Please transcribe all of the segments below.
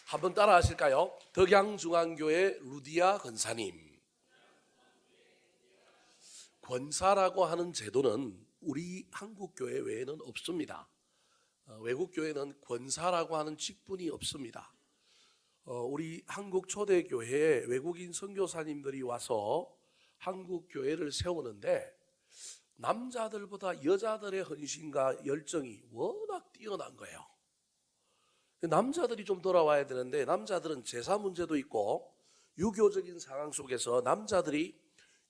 한번 따라 하실까요? 덕양중앙교회 루디아 권사님. 권사라고 하는 제도는 우리 한국교회 외에는 없습니다. 외국교회는 권사라고 하는 직분이 없습니다. 우리 한국 초대교회에 외국인 선교사님들이 와서 한국교회를 세우는데 남자들보다 여자들의 헌신과 열정이 워낙 뛰어난 거예요. 남자들이 좀 돌아와야 되는데 남자들은 제사 문제도 있고 유교적인 상황 속에서 남자들이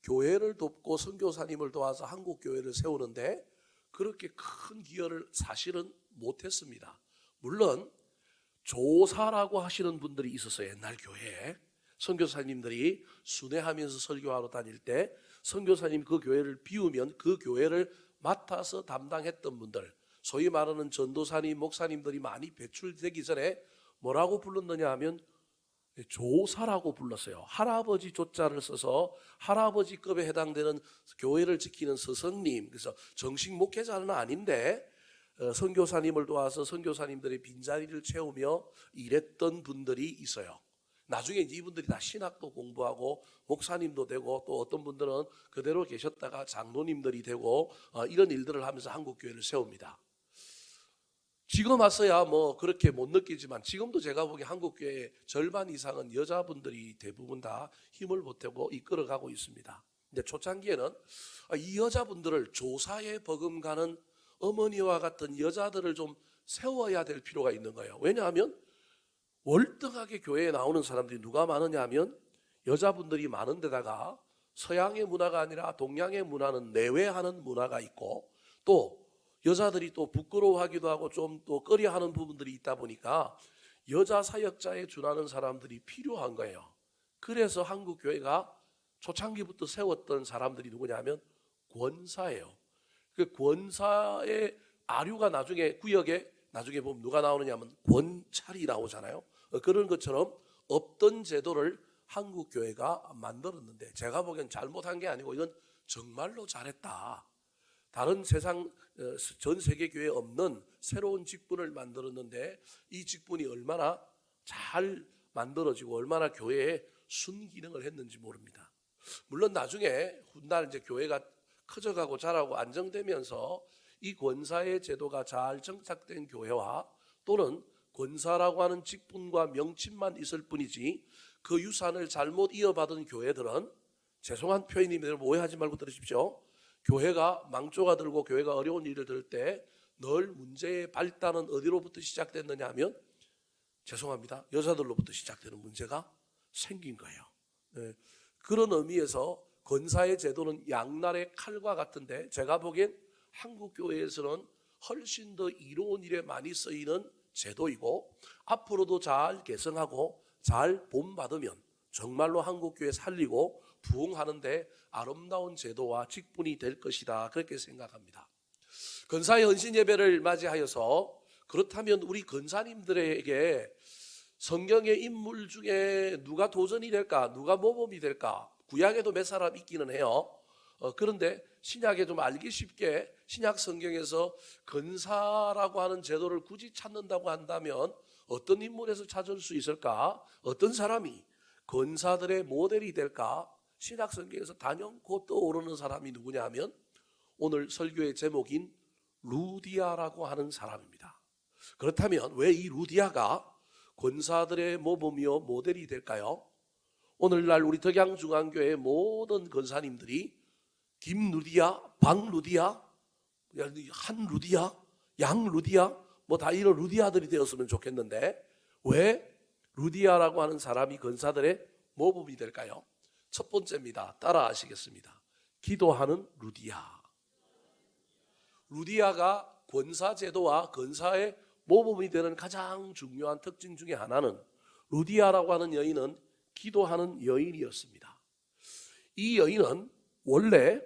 교회를 돕고 선교사님을 도와서 한국교회를 세우는데 그렇게 큰 기여를 사실은 못했습니다. 물론 조사라고 하시는 분들이 있었어요. 옛날 교회에 선교사님들이 순회하면서 설교하러 다닐 때 선교사님 그 교회를 비우면 그 교회를 맡아서 담당했던 분들, 소위 말하는 전도사님, 목사님들이 많이 배출되기 전에 뭐라고 불렀느냐 하면 조사라고 불렀어요. 할아버지 조자를 써서 할아버지급에 해당되는 교회를 지키는 스승님, 그래서 정식 목회자는 아닌데 선교사님을 도와서 선교사님들의 빈자리를 채우며 일했던 분들이 있어요. 나중에 이분들이 다 신학도 공부하고 목사님도 되고 또 어떤 분들은 그대로 계셨다가 장로님들이 되고 이런 일들을 하면서 한국교회를 세웁니다. 지금 와서야 뭐 그렇게 못 느끼지만 지금도 제가 보기에 한국교회의 절반 이상은 여자분들이 대부분 다 힘을 보태고 이끌어가고 있습니다. 근데 초창기에는 이 여자분들을 조사에 버금가는 어머니와 같은 여자들을 좀 세워야 될 필요가 있는 거예요. 왜냐하면 월등하게 교회에 나오는 사람들이 누가 많으냐 하면 여자분들이 많은 데다가 서양의 문화가 아니라 동양의 문화는 내외하는 문화가 있고 또 여자들이 또 부끄러워하기도 하고 좀 또 꺼려하는 부분들이 있다 보니까 여자 사역자에 준하는 사람들이 필요한 거예요. 그래서 한국교회가 초창기부터 세웠던 사람들이 누구냐면 권사예요. 그 권사의 아류가 나중에 구역에 나중에 보면 누가 나오느냐 하면 권찰이 나오잖아요. 그런 것처럼 없던 제도를 한국교회가 만들었는데 제가 보기엔 잘못한 게 아니고 이건 정말로 잘했다. 다른 세상 전 세계 교회에 없는 새로운 직분을 만들었는데 이 직분이 얼마나 잘 만들어지고 얼마나 교회에 순기능을 했는지 모릅니다. 물론 나중에 훗날 이제 교회가 커져가고 자라고 안정되면서 이 권사의 제도가 잘 정착된 교회와 또는 권사라고 하는 직분과 명칭만 있을 뿐이지 그 유산을 잘못 이어받은 교회들은 죄송한 표현입니다. 오해하지 말고 들으십시오. 교회가 망조가 들고 교회가 어려운 일을 들을 때 늘 문제의 발단은 어디로부터 시작됐느냐 하면 죄송합니다. 여자들로부터 시작되는 문제가 생긴 거예요. 네. 그런 의미에서 권사의 제도는 양날의 칼과 같은데 제가 보기엔 한국교회에서는 훨씬 더 이로운 일에 많이 쓰이는 제도이고 앞으로도 잘 개성하고 잘 본받으면 정말로 한국교회 살리고 부흥하는데 아름다운 제도와 직분이 될 것이다 그렇게 생각합니다. 권사의 헌신 예배를 맞이하여서 그렇다면 우리 권사님들에게 성경의 인물 중에 누가 도전이 될까 누가 모범이 될까 구약에도 몇 사람 있기는 해요. 그런데 신약에 좀 알기 쉽게 신약 성경에서 권사라고 하는 제도를 굳이 찾는다고 한다면 어떤 인물에서 찾을 수 있을까? 어떤 사람이 권사들의 모델이 될까? 신약 성경에서 단연코 떠오르는 사람이 누구냐 하면 오늘 설교의 제목인 루디아라고 하는 사람입니다. 그렇다면 왜 이 루디아가 권사들의 모범이요 모델이 될까요? 오늘날 우리 덕양중앙교회의 모든 권사님들이 김루디아, 박루디아, 한루디아, 양루디아 뭐 다 이런 루디아들이 되었으면 좋겠는데 왜 루디아라고 하는 사람이 권사들의 모범이 될까요? 첫 번째입니다. 따라 하시겠습니다. 기도하는 루디아. 루디아가 권사제도와 권사의 모범이 되는 가장 중요한 특징 중에 하나는 루디아라고 하는 여인은 기도하는 여인이었습니다. 이 여인은 원래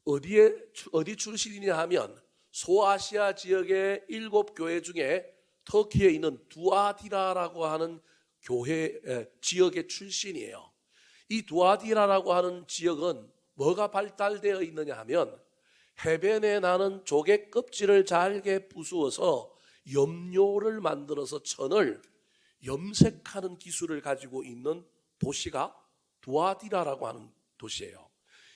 어디 출신이냐 하면 소아시아 지역의 7교회 중에 터키에 있는 두아디라라고 하는 교회 지역의 출신이에요. 이 두아디라라고 하는 지역은 뭐가 발달되어 있느냐 하면 해변에 나는 조개 껍질을 잘게 부수어서 염료를 만들어서 천을 염색하는 기술을 가지고 있는 도시가 두아디라라고 하는 도시예요.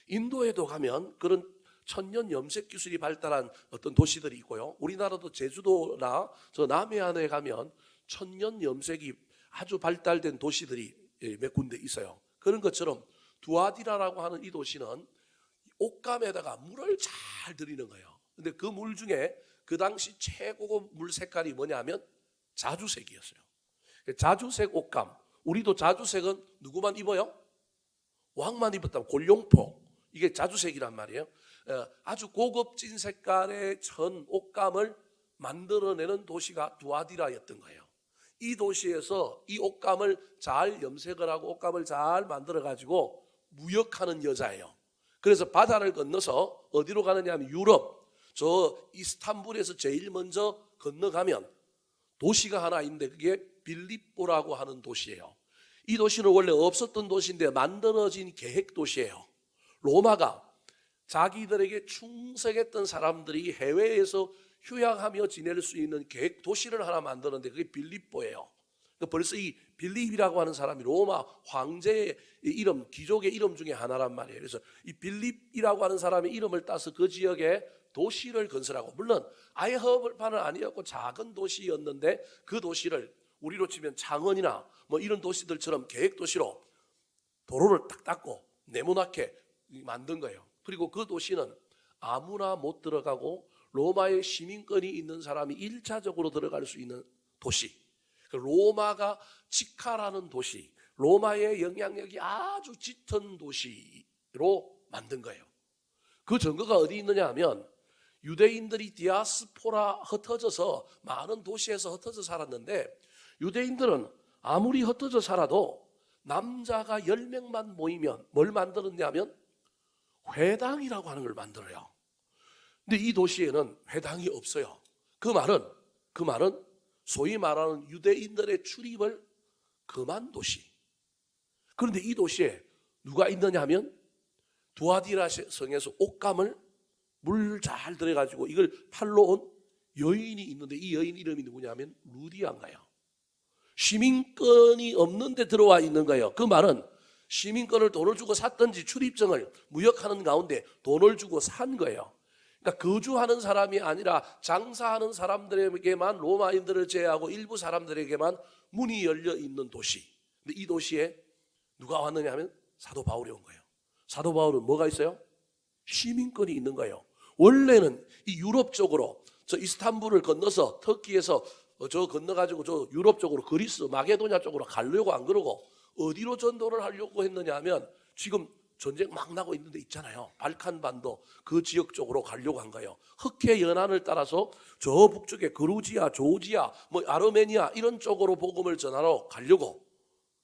인도에도 가면 그런 천년 염색 기술이 발달한 어떤 도시들이 있고요. 우리나라도 제주도나 저 남해안에 가면 천년 염색이 아주 발달된 도시들이 몇 군데 있어요. 그런 것처럼 두아디라라고 하는 이 도시는 옷감에다가 물을 잘 들이는 거예요. 근데 그 물 중에 그 당시 최고급 물 색깔이 뭐냐면 자주색이었어요. 자주색 옷감. 우리도 자주색은 누구만 입어요? 왕만 입었다면 골룡포. 이게 자주색이란 말이에요. 아주 고급진 색깔의 천 옷감을 만들어내는 도시가 두아디라였던 거예요. 이 도시에서 이 옷감을 잘 염색을 하고 옷감을 잘 만들어 가지고 무역하는 여자예요. 그래서 바다를 건너서 어디로 가느냐 하면 유럽, 저 이스탄불에서 제일 먼저 건너가면 도시가 하나 있는데 그게 빌립보라고 하는 도시예요. 이 도시는 원래 없었던 도시인데 만들어진 계획 도시예요. 로마가 자기들에게 충성했던 사람들이 해외에서 휴양하며 지낼 수 있는 계획 도시를 하나 만드는데 그게 빌립보예요. 벌써 이 빌립이라고 하는 사람이 로마 황제의 이름, 귀족의 이름 중에 하나란 말이에요. 그래서 이 빌립이라고 하는 사람의 이름을 따서 그 지역에 도시를 건설하고, 물론 아예 허벌판은 아니었고 작은 도시였는데 그 도시를 우리로 치면 창원이나 뭐 이런 도시들처럼 계획 도시로 도로를 딱 닦고 네모나게 만든 거예요. 그리고 그 도시는 아무나 못 들어가고 로마의 시민권이 있는 사람이 1차적으로 들어갈 수 있는 도시, 로마가 직하라는 도시, 로마의 영향력이 아주 짙은 도시로 만든 거예요. 그 증거가 어디 있느냐 하면 유대인들이 디아스포라 흩어져서 많은 도시에서 흩어져 살았는데, 유대인들은 아무리 흩어져 살아도 남자가 10명만 모이면 뭘 만들었냐면 회당이라고 하는 걸 만들어요. 근데 이 도시에는 회당이 없어요. 그 말은 소위 말하는 유대인들의 출입을 금한 도시. 그런데 이 도시에 누가 있느냐 하면 두아디라 성에서 옷감을 물 잘 들여가지고 이걸 팔러 온 여인이 있는데, 이 여인 이름이 누구냐면 루디아인가요. 시민권이 없는데 들어와 있는 거예요. 그 말은 시민권을 돈을 주고 샀든지 출입증을 무역하는 가운데 돈을 주고 산 거예요. 그러니까 거주하는 사람이 아니라 장사하는 사람들에게만, 로마인들을 제외하고 일부 사람들에게만 문이 열려 있는 도시. 근데 이 도시에 누가 왔느냐 하면 사도 바울이 온 거예요. 사도 바울은 뭐가 있어요? 시민권이 있는 거예요. 원래는 이 유럽 쪽으로 저 이스탄불을 건너서 터키에서 저 건너가지고 저 유럽 쪽으로 그리스, 마게도냐 쪽으로 가려고 안 그러고 어디로 전도를 하려고 했느냐 하면 지금 전쟁 막 나고 있는 데 있잖아요. 발칸반도 그 지역 쪽으로 가려고 한 거예요. 흑해 연안을 따라서 저 북쪽에 그루지아, 조지아, 뭐 아르메니아 이런 쪽으로 복음을 전하러 가려고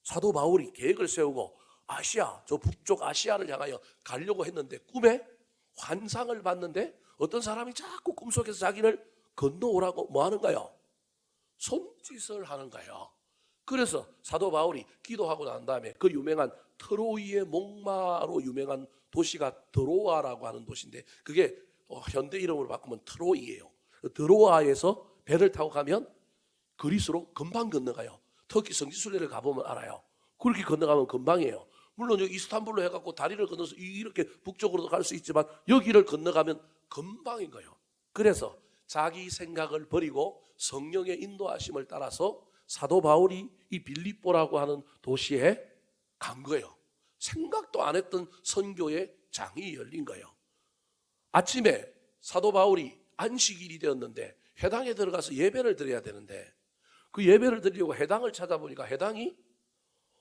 사도 바울이 계획을 세우고 아시아, 저 북쪽 아시아를 향하여 가려고 했는데 꿈에 환상을 봤는데 어떤 사람이 자꾸 꿈속에서 자기를 건너오라고 뭐 하는가요? 손짓을 하는 거예요. 그래서 사도 바울이 기도하고 난 다음에 그 유명한 트로이의 목마로 유명한 도시가 드로아라고 하는 도시인데, 그게 현대 이름으로 바꾸면 트로이예요. 드로아에서 배를 타고 가면 그리스로 금방 건너가요. 터키 성지순례를 가보면 알아요. 그렇게 건너가면 금방이에요. 물론 여기 이스탄불로 해갖고 다리를 건너서 이렇게 북쪽으로도 갈 수 있지만 여기를 건너가면 금방인 거예요. 그래서 자기 생각을 버리고 성령의 인도하심을 따라서 사도 바울이 이 빌립보라고 하는 도시에 간 거예요. 생각도 안 했던 선교의 장이 열린 거예요. 아침에 사도 바울이 안식일이 되었는데 회당에 들어가서 예배를 드려야 되는데, 그 예배를 드리려고 회당을 찾아보니까 회당이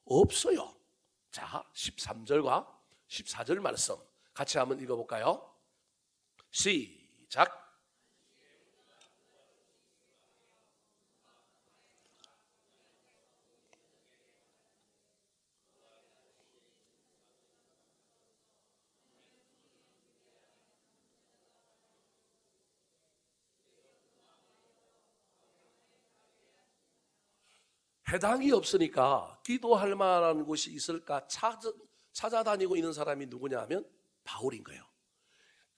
없어요. 자, 13절과 14절 말씀 같이 한번 읽어볼까요? 시작. 회당이 없으니까 기도할 만한 곳이 있을까 찾아다니고 있는 사람이 누구냐 하면 바울인 거예요.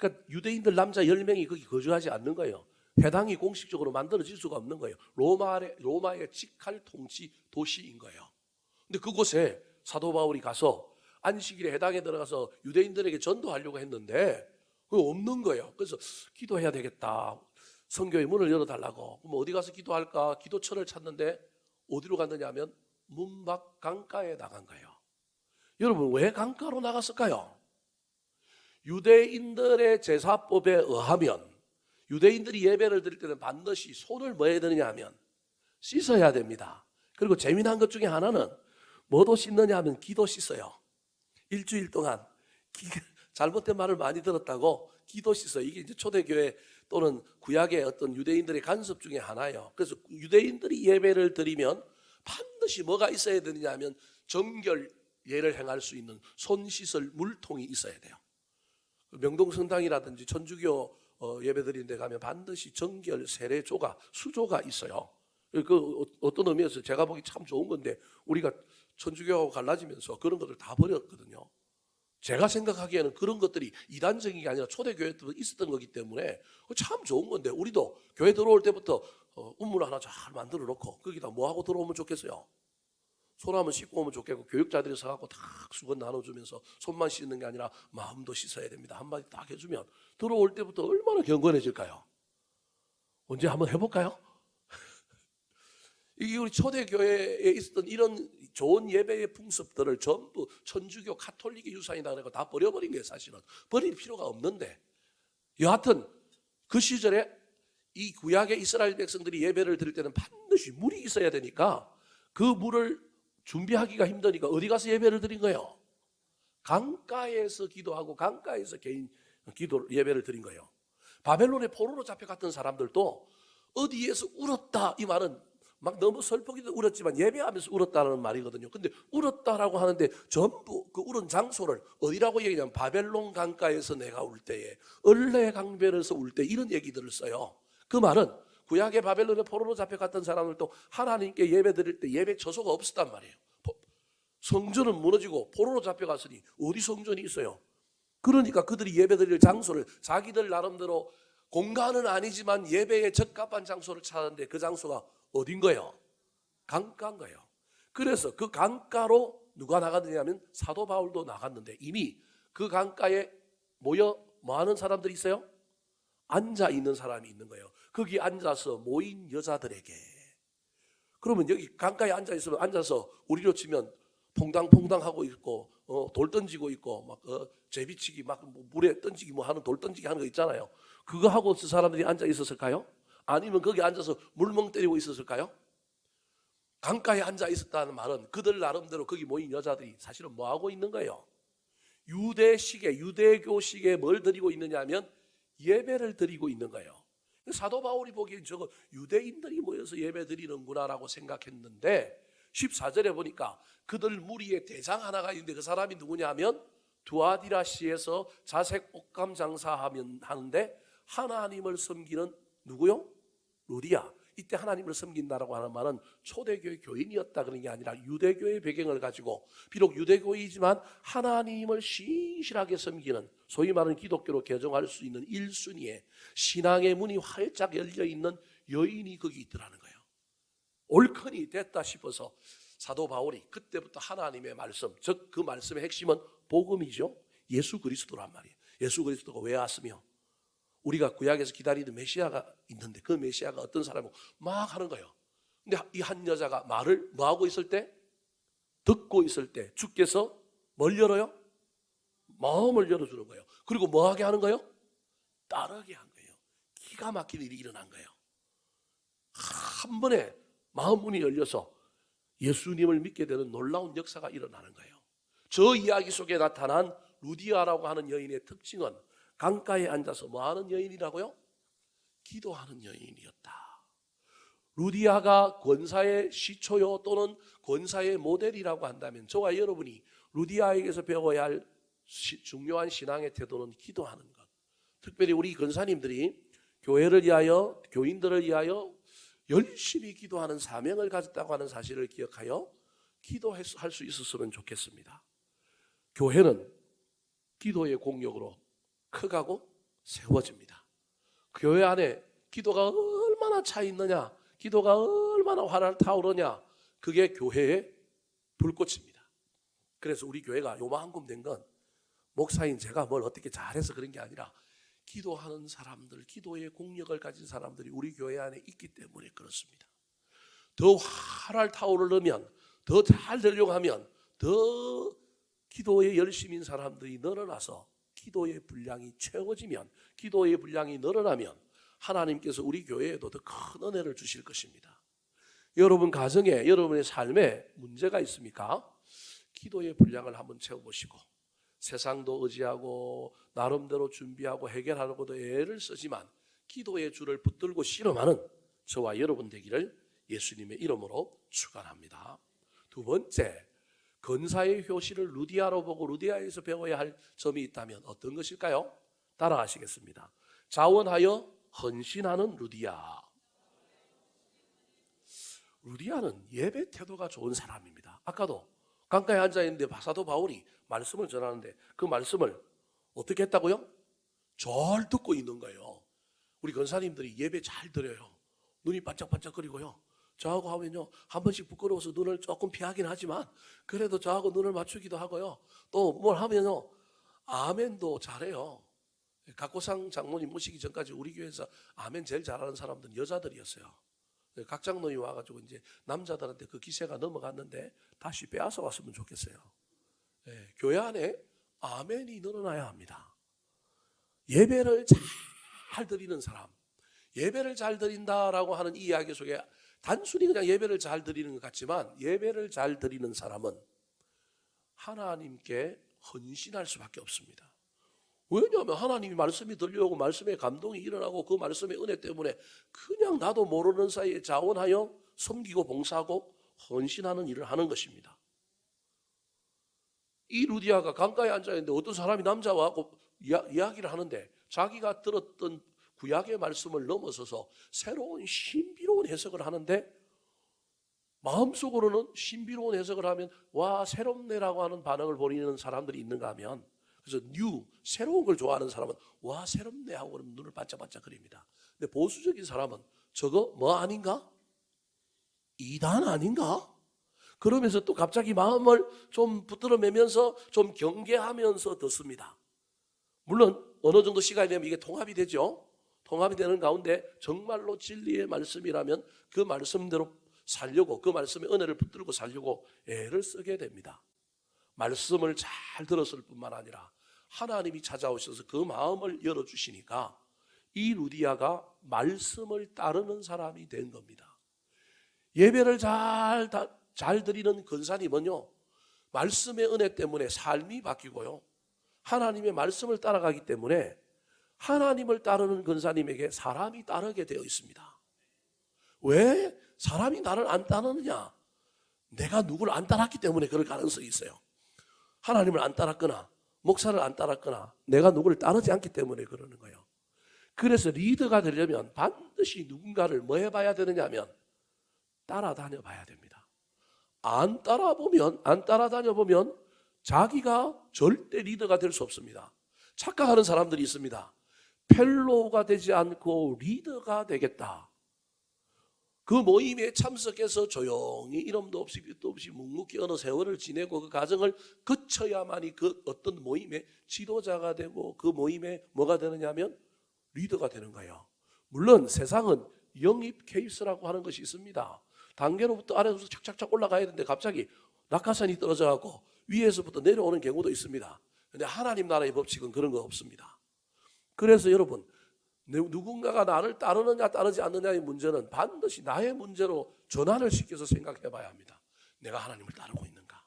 그러니까 유대인들 남자 10명이 거기 거주하지 않는 거예요. 회당이 공식적으로 만들어질 수가 없는 거예요. 로마의 직할 통치 도시인 거예요. 근데 그곳에 사도 바울이 가서 안식일에 회당에 들어가서 유대인들에게 전도하려고 했는데 그게 없는 거예요. 그래서 기도해야 되겠다. 선교의 문을 열어달라고. 그럼 어디 가서 기도할까? 기도처를 찾는데 어디로 갔느냐 하면 문 밖 강가에 나간 거예요. 여러분, 왜 강가로 나갔을까요? 유대인들의 제사법에 의하면 유대인들이 예배를 드릴 때는 반드시 손을 뭐 해야 되느냐 하면 씻어야 됩니다. 그리고 재미난 것 중에 하나는 뭐도 씻느냐 하면 기도 씻어요. 일주일 동안 잘못된 말을 많이 들었다고 기도 씻어요. 이게 이제 초대교회 또는 구약의 어떤 유대인들의 간섭 중에 하나예요. 그래서 유대인들이 예배를 드리면 반드시 뭐가 있어야 되느냐 하면 정결 예를 행할 수 있는 손 씻을 물통이 있어야 돼요. 명동성당이라든지 천주교 예배 드리는 데 가면 반드시 정결 세례조가 수조가 있어요. 그 어떤 의미에서 제가 보기 참 좋은 건데 우리가 천주교하고 갈라지면서 그런 것들 다 버렸거든요. 제가 생각하기에는 그런 것들이 이단적인 게 아니라 초대교회 때부터 있었던 거기 때문에 참 좋은 건데 우리도 교회 들어올 때부터 운문 하나 잘 만들어 놓고 거기다 뭐하고 들어오면 좋겠어요? 손 한번 씻고 오면 좋겠고 교육자들이 서갖고 탁 수건 나눠주면서 손만 씻는 게 아니라 마음도 씻어야 됩니다. 한마디 딱 해주면 들어올 때부터 얼마나 경건해질까요? 언제 한번 해볼까요? 이게 우리 초대교회에 있었던 이런 좋은 예배의 풍습들을 전부 천주교 카톨릭의 유산이다 그래서 다 버려버린 거예요. 사실은 버릴 필요가 없는데 여하튼 그 시절에 이 구약의 이스라엘 백성들이 예배를 드릴 때는 반드시 물이 있어야 되니까 그 물을 준비하기가 힘드니까 어디 가서 예배를 드린 거예요? 강가에서 기도하고 강가에서 개인 기도 예배를 드린 거예요. 바벨론의 포로로 잡혀갔던 사람들도 어디에서 울었다 이 말은 막 너무 슬프기도 울었지만 예배하면서 울었다는 말이거든요. 근데 울었다라고 하는데 전부 그 울은 장소를 어디라고 얘기하냐면 바벨론 강가에서 내가 울 때에 을레 강변에서 울 때 이런 얘기들을 써요. 그 말은 구약의 바벨론의 포로로 잡혀갔던 사람들도 하나님께 예배 드릴 때 예배 처소가 없었단 말이에요. 성전은 무너지고 포로로 잡혀갔으니 어디 성전이 있어요? 그러니까 그들이 예배 드릴 장소를 자기들 나름대로 공간은 아니지만 예배에 적합한 장소를 찾았는데 그 장소가 어딘 거예요? 강가인 거예요. 그래서 그 강가로 누가 나갔느냐면 사도 바울도 나갔는데 이미 그 강가에 모여 뭐 하는 사람들이 있어요? 앉아 있는 사람이 있는 거예요. 거기 앉아서 모인 여자들에게. 그러면 여기 강가에 앉아 있으면 앉아서 우리로 치면 퐁당퐁당 하고 있고 돌 던지고 있고 막 제비치기 막 물에 던지기 뭐 하는 돌 던지기 하는 거 있잖아요. 그거 하고 그 사람들이 앉아 있었을까요? 아니면 거기 앉아서 물멍 때리고 있었을까요? 강가에 앉아 있었다는 말은 그들 나름대로 거기 모인 여자들이 사실은 뭐 하고 있는 거예요? 유대식에 유대교식에 뭘 드리고 있느냐 하면 예배를 드리고 있는 거예요. 사도 바울이 보기엔 저거 유대인들이 모여서 예배 드리는구나라고 생각했는데 14절에 보니까 그들 무리의 대장 하나가 있는데 그 사람이 누구냐 하면 두아디라시에서 자색 옷감 장사하는데 하나님을 섬기는 누구요? 루디아. 이때 하나님을 섬긴다라고 하는 말은 초대교회 교인이었다 그런 게 아니라 유대교의 배경을 가지고 비록 유대교이지만 하나님을 신실하게 섬기는 소위 말하는 기독교로 개종할 수 있는 1순위의 신앙의 문이 활짝 열려있는 여인이 거기 있더라는 거예요. 옳거니 됐다 싶어서 사도 바울이 그때부터 하나님의 말씀, 즉 그 말씀의 핵심은 복음이죠. 예수 그리스도란 말이에요. 예수 그리스도가 왜 왔으며 우리가 구약에서 기다리는 메시아가 있는데 그 메시아가 어떤 사람이고 막 하는 거예요. 근데 이 한 여자가 말을 뭐 하고 있을 때? 듣고 있을 때 주께서 뭘 열어요? 마음을 열어주는 거예요. 그리고 뭐 하게 하는 거예요? 따르게 한 거예요. 기가 막힌 일이 일어난 거예요. 한 번에 마음 문이 열려서 예수님을 믿게 되는 놀라운 역사가 일어나는 거예요. 저 이야기 속에 나타난 루디아라고 하는 여인의 특징은 강가에 앉아서 뭐 하는 여인이라고요? 기도하는 여인이었다. 루디아가 권사의 시초요 또는 권사의 모델이라고 한다면 저와 여러분이 루디아에게서 배워야 할 중요한 신앙의 태도는 기도하는 것. 특별히 우리 권사님들이 교회를 위하여 교인들을 위하여 열심히 기도하는 사명을 가졌다고 하는 사실을 기억하여 기도할 수 있었으면 좋겠습니다. 교회는 기도의 공력으로 커가고 세워집니다. 교회 안에 기도가 얼마나 차 있느냐, 기도가 얼마나 활활 타오르냐, 그게 교회의 불꽃입니다. 그래서 우리 교회가 요만큼 된 건 목사인 제가 뭘 어떻게 잘해서 그런 게 아니라 기도하는 사람들, 기도의 공력을 가진 사람들이 우리 교회 안에 있기 때문에 그렇습니다. 더 활활 타오르려면, 더 잘 되려고 하면 더 기도에 열심인 사람들이 늘어나서 기도의 분량이 채워지면, 기도의 분량이 늘어나면 하나님께서 우리 교회에도 더 큰 은혜를 주실 것입니다. 여러분 가정에, 여러분의 삶에 문제가 있습니까? 기도의 분량을 한번 채워보시고, 세상도 의지하고 나름대로 준비하고 해결하려고도 애를 쓰지만 기도의 줄을 붙들고 씨름하는 저와 여러분 되기를 예수님의 이름으로 축원합니다. 두 번째, 건사의 효시를 루디아로 보고 루디아에서 배워야 할 점이 있다면 어떤 것일까요? 따라하시겠습니다. 자원하여 헌신하는 루디아. 루디아는 예배 태도가 좋은 사람입니다. 아까도 강가에 앉아있는데 사도 바울이 말씀을 전하는데 그 말씀을 어떻게 했다고요? 잘 듣고 있는 거예요. 우리 권사님들이 예배 잘 드려요. 눈이 반짝반짝거리고요. 저하고 하면요, 한 번씩 부끄러워서 눈을 조금 피하긴 하지만 그래도 저하고 눈을 맞추기도 하고요. 또 뭘 하면요, 아멘도 잘해요. 각고상 장모님 모시기 전까지 우리 교회에서 아멘 제일 잘하는 사람들은 여자들이었어요. 각 장로님 와가지고 이제 남자들한테 그 기세가 넘어갔는데 다시 빼앗아 왔으면 좋겠어요. 네, 교회 안에 아멘이 늘어나야 합니다. 예배를 잘 드리는 사람, 예배를 잘 드린다라고 하는 이 이야기 속에 단순히 그냥 예배를 잘 드리는 것 같지만, 예배를 잘 드리는 사람은 하나님께 헌신할 수밖에 없습니다. 왜냐하면 하나님이 말씀이 들려오고 말씀에 감동이 일어나고 그 말씀의 은혜 때문에 그냥 나도 모르는 사이에 자원하여 섬기고 봉사하고 헌신하는 일을 하는 것입니다. 이 루디아가 강가에 앉아있는데 어떤 사람이 남자와 이야기를 하는데 자기가 들었던 구약의 말씀을 넘어서서 새로운 신비로운 해석을 하는데, 마음속으로는 신비로운 해석을 하면 와 새롭네라고 하는 반응을 보이는 사람들이 있는가 하면, 그래서 새로운 걸 좋아하는 사람은 와 새롭네 하고 그러면 눈을 반짝반짝거립니다. 근데 보수적인 사람은 저거 뭐 아닌가? 이단 아닌가? 그러면서 또 갑자기 마음을 좀 붙들어매면서 좀 경계하면서 듣습니다. 물론 어느 정도 시간이 되면 이게 통합이 되죠. 통합이 되는 가운데 정말로 진리의 말씀이라면 그 말씀대로 살려고, 그 말씀의 은혜를 붙들고 살려고 애를 쓰게 됩니다. 말씀을 잘 들었을 뿐만 아니라 하나님이 찾아오셔서 그 마음을 열어주시니까 이 루디아가 말씀을 따르는 사람이 된 겁니다. 예배를 잘 드리는 권사님은요, 말씀의 은혜 때문에 삶이 바뀌고요, 하나님의 말씀을 따라가기 때문에 하나님을 따르는 권사님에게 사람이 따르게 되어 있습니다. 왜 사람이 나를 안 따르느냐? 내가 누구를 안 따랐기 때문에 그럴 가능성이 있어요. 하나님을 안 따랐거나 목사를 안 따랐거나 내가 누구를 따르지 않기 때문에 그러는 거예요. 그래서 리더가 되려면 반드시 누군가를 뭐 해봐야 되느냐 하면 따라다녀 봐야 됩니다. 안 따라다녀 보면 자기가 절대 리더가 될 수 없습니다. 착각하는 사람들이 있습니다. 펠로우가 되지 않고 리더가 되겠다. 그 모임에 참석해서 조용히 이름도 없이 빛도 없이 묵묵히 어느 세월을 지내고 그 과정을 거쳐야만이 그 어떤 모임의 지도자가 되고 그 모임에 뭐가 되느냐면 리더가 되는 거예요. 물론 세상은 영입 케이스라고 하는 것이 있습니다. 단계로부터 아래로부터 착착착 올라가야 되는데 갑자기 낙하산이 떨어져갖고 위에서부터 내려오는 경우도 있습니다. 그런데 하나님 나라의 법칙은 그런 거 없습니다. 그래서 여러분, 누군가가 나를 따르느냐 따르지 않느냐의 문제는 반드시 나의 문제로 전환을 시켜서 생각해 봐야 합니다. 내가 하나님을 따르고 있는가?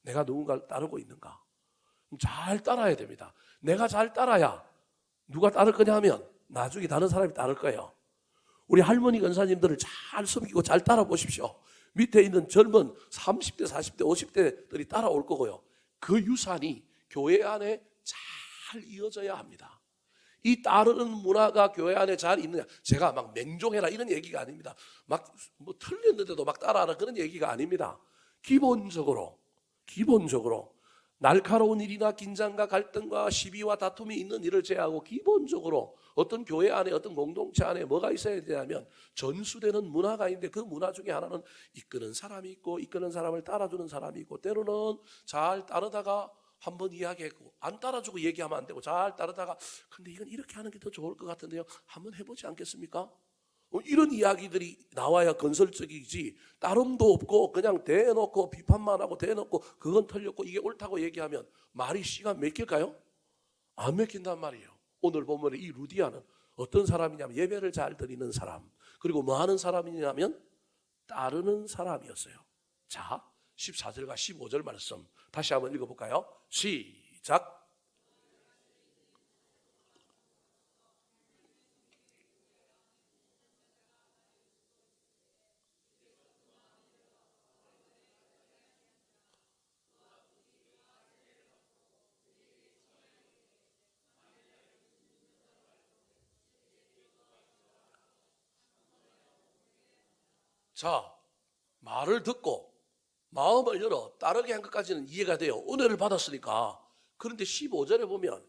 내가 누군가를 따르고 있는가? 잘 따라야 됩니다. 내가 잘 따라야 누가 따를 거냐 하면 나중에 다른 사람이 따를 거예요. 우리 할머니 권사님들을 잘 섬기고 잘 따라 보십시오. 밑에 있는 젊은 30대, 40대, 50대들이 따라올 거고요. 그 유산이 교회 안에 잘 이어져야 합니다. 이 따르는 문화가 교회 안에 잘 있느냐? 제가 막 맹종해라 이런 얘기가 아닙니다. 막 뭐 틀렸는데도 막 따라하라 그런 얘기가 아닙니다. 기본적으로 날카로운 일이나 긴장과 갈등과 시비와 다툼이 있는 일을 제외하고 기본적으로 어떤 교회 안에 어떤 공동체 안에 뭐가 있어야 되냐면 전수되는 문화가 있는데 그 문화 중에 하나는 이끄는 사람이 있고 이끄는 사람을 따라주는 사람이 있고 때로는 잘 따르다가 한번 이야기했고 안 따라주고 얘기하면 안 되고 잘 따르다가 근데 이건 이렇게 하는 게 더 좋을 것 같은데요. 한번 해보지 않겠습니까? 이런 이야기들이 나와야 건설적이지 따름도 없고 그냥 대놓고 비판만 하고 대놓고 그건 틀렸고 이게 옳다고 얘기하면 말이 씨가 맥힐까요? 안 맥힌단 말이에요. 오늘 보면 이 루디아는 어떤 사람이냐면 예배를 잘 드리는 사람 그리고 뭐 하는 사람이냐면 따르는 사람이었어요. 자 14절과 15절 말씀 다시 한번 읽어볼까요? 시작. 자, 말을 듣고 마음을 열어 따르게 한 것까지는 이해가 돼요. 은혜를 받았으니까. 그런데 15절에 보면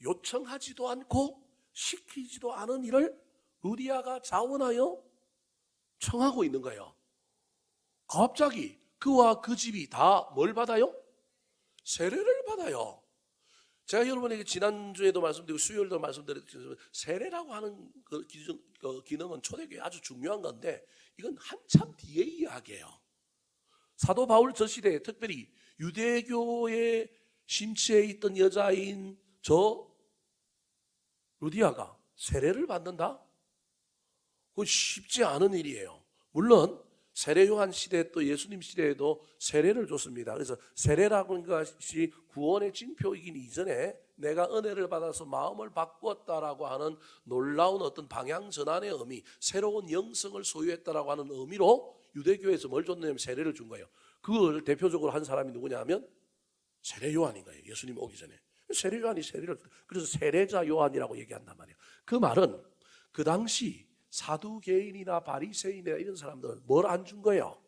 요청하지도 않고 시키지도 않은 일을 루디아가 자원하여 청하고 있는 거예요. 갑자기 그와 그 집이 다 뭘 받아요? 세례를 받아요. 제가 여러분에게 지난주에도 말씀드리고 수요일도 말씀드렸지만 세례라고 하는 그 기능은 초대교회에 아주 중요한 건데 이건 한참 뒤의 이야기예요. 사도 바울 저 시대에 특별히 유대교의 심취해 있던 여자인 저 루디아가 세례를 받는다? 그건 쉽지 않은 일이에요. 물론 세례 요한 시대 또 예수님 시대에도 세례를 줬습니다. 그래서 세례라고 하는 것이 구원의 징표이긴 이전에 내가 은혜를 받아서 마음을 바꾸었다라고 하는 놀라운 어떤 방향 전환의 의미, 새로운 영성을 소유했다라고 하는 의미로 유대교에서 뭘 줬냐면 세례를 준 거예요. 그걸 대표적으로 한 사람이 누구냐면 세례 요한인 거예요. 예수님 오기 전에. 세례 요한이 세례를 그래서 세례자 요한이라고 얘기한단 말이에요. 그 말은 그 당시 사두개인이나 바리새인이나 이런 사람들은 뭘 안 준 거예요?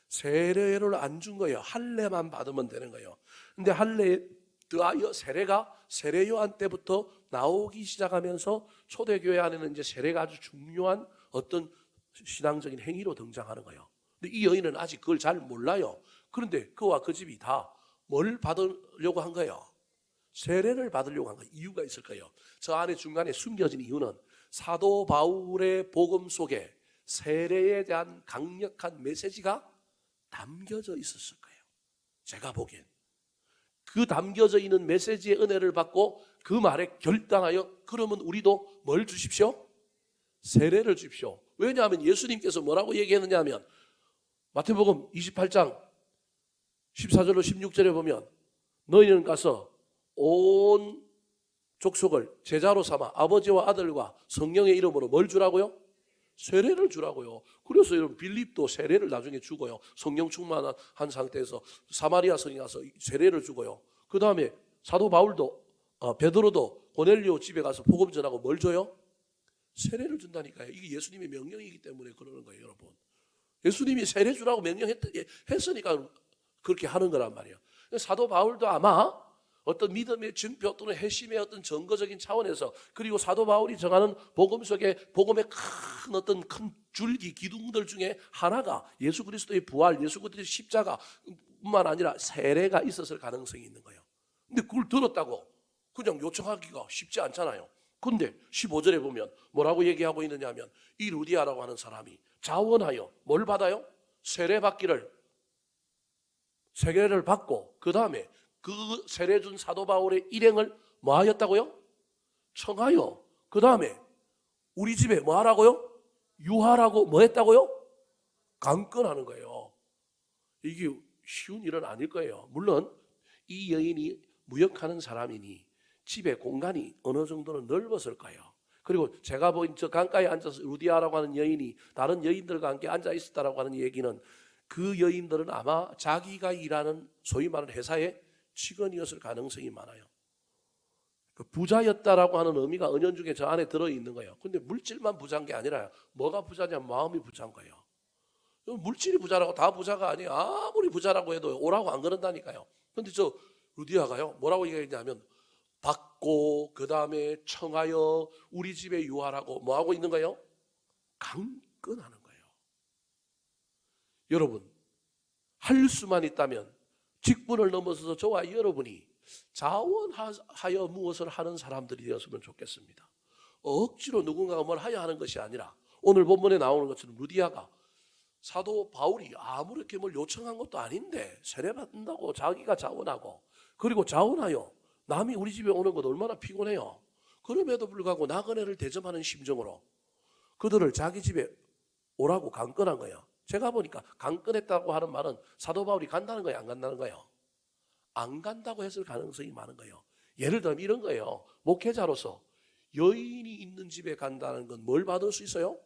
세례를 안 준 거예요. 할례만 받으면 되는 거예요. 근데 할례에 더하여 세례가 세례 요한 때부터 나오기 시작하면서 초대교회 안에는 이제 세례가 아주 중요한 어떤 신앙적인 행위로 등장하는 거예요. 근데 이 여인은 아직 그걸 잘 몰라요. 그런데 그와 그 집이 다 뭘 받으려고 한 거예요? 세례를 받으려고 한 거예요. 이유가 있을 거예요. 저 안에 중간에 숨겨진 이유는 사도 바울의 복음 속에 세례에 대한 강력한 메시지가 담겨져 있었을 거예요. 제가 보기엔 그 담겨져 있는 메시지의 은혜를 받고 그 말에 결단하여 그러면 우리도 뭘 주십시오? 세례를 주십시오. 왜냐하면 예수님께서 뭐라고 얘기했느냐 하면 마태복음 28장 14절로 16절에 보면 너희는 가서 온 족속을 제자로 삼아 아버지와 아들과 성령의 이름으로 뭘 주라고요? 세례를 주라고요. 그래서 여러분 빌립도 세례를 나중에 주고요. 성령 충만한 상태에서 사마리아 성에 가서 세례를 주고요. 그 다음에 사도 바울도 베드로도 고넬료 집에 가서 복음 전하고 뭘 줘요? 세례를 준다니까요. 이게 예수님의 명령이기 때문에 그러는 거예요, 여러분. 예수님이 세례 주라고 명령했으니까 그렇게 하는 거란 말이에요. 사도 바울도 아마 어떤 믿음의 증표 또는 회심의 어떤 증거적인 차원에서 그리고 사도 바울이 정하는 복음 속에 복음의 큰 어떤 큰 줄기 기둥들 중에 하나가 예수 그리스도의 부활, 예수 그리스도의 십자가뿐만 아니라 세례가 있었을 가능성이 있는 거예요. 근데 그걸 들었다고 그냥 요청하기가 쉽지 않잖아요. 근데 15절에 보면 뭐라고 얘기하고 있느냐 하면 이 루디아라고 하는 사람이 자원하여 뭘 받아요? 세례 받기를 세례를 받고 그 다음에 그 세례 준 사도 바울의 일행을 뭐 하였다고요? 청하여 그 다음에 우리 집에 뭐 하라고요? 유하라고 뭐 했다고요? 강권하는 거예요. 이게 쉬운 일은 아닐 거예요. 물론 이 여인이 무역하는 사람이니 집에 공간이 어느 정도는 넓었을 거예요. 그리고 제가 보인 저 강가에 앉아서 루디아라고 하는 여인이 다른 여인들과 함께 앉아 있었다라고 하는 얘기는 그 여인들은 아마 자기가 일하는 소위 말하는 회사의 직원이었을 가능성이 많아요. 그 부자였다라고 하는 의미가 은연중에 저 안에 들어있는 거예요. 근데 물질만 부자인 게 아니라 뭐가 부자냐면 마음이 부자인 거예요. 물질이 부자라고 다 부자가 아니에요. 아무리 부자라고 해도 오라고 안 그런다니까요. 근데 저 루디아가요 뭐라고 얘기했냐면 받고 그 다음에 청하여 우리 집에 유하라고 뭐 하고 있는 거예요? 강권하는 거예요. 여러분 할 수만 있다면 직분을 넘어서서 저와 여러분이 자원하여 무엇을 하는 사람들이 되었으면 좋겠습니다. 억지로 누군가가 뭘 하야 하는 것이 아니라 오늘 본문에 나오는 것처럼 루디아가 사도 바울이 아무렇게 뭘 요청한 것도 아닌데 세례받는다고 자기가 자원하고 그리고 자원하여 남이 우리 집에 오는 것 얼마나 피곤해요. 그럼에도 불구하고 나그네를 대접하는 심정으로 그들을 자기 집에 오라고 강권한 거예요. 제가 보니까 강권했다고 하는 말은 사도 바울이 간다는 거예요, 안 간다는 거예요? 안 간다고 했을 가능성이 많은 거예요. 예를 들면 이런 거예요. 목회자로서 여인이 있는 집에 간다는 건 뭘 받을 수 있어요?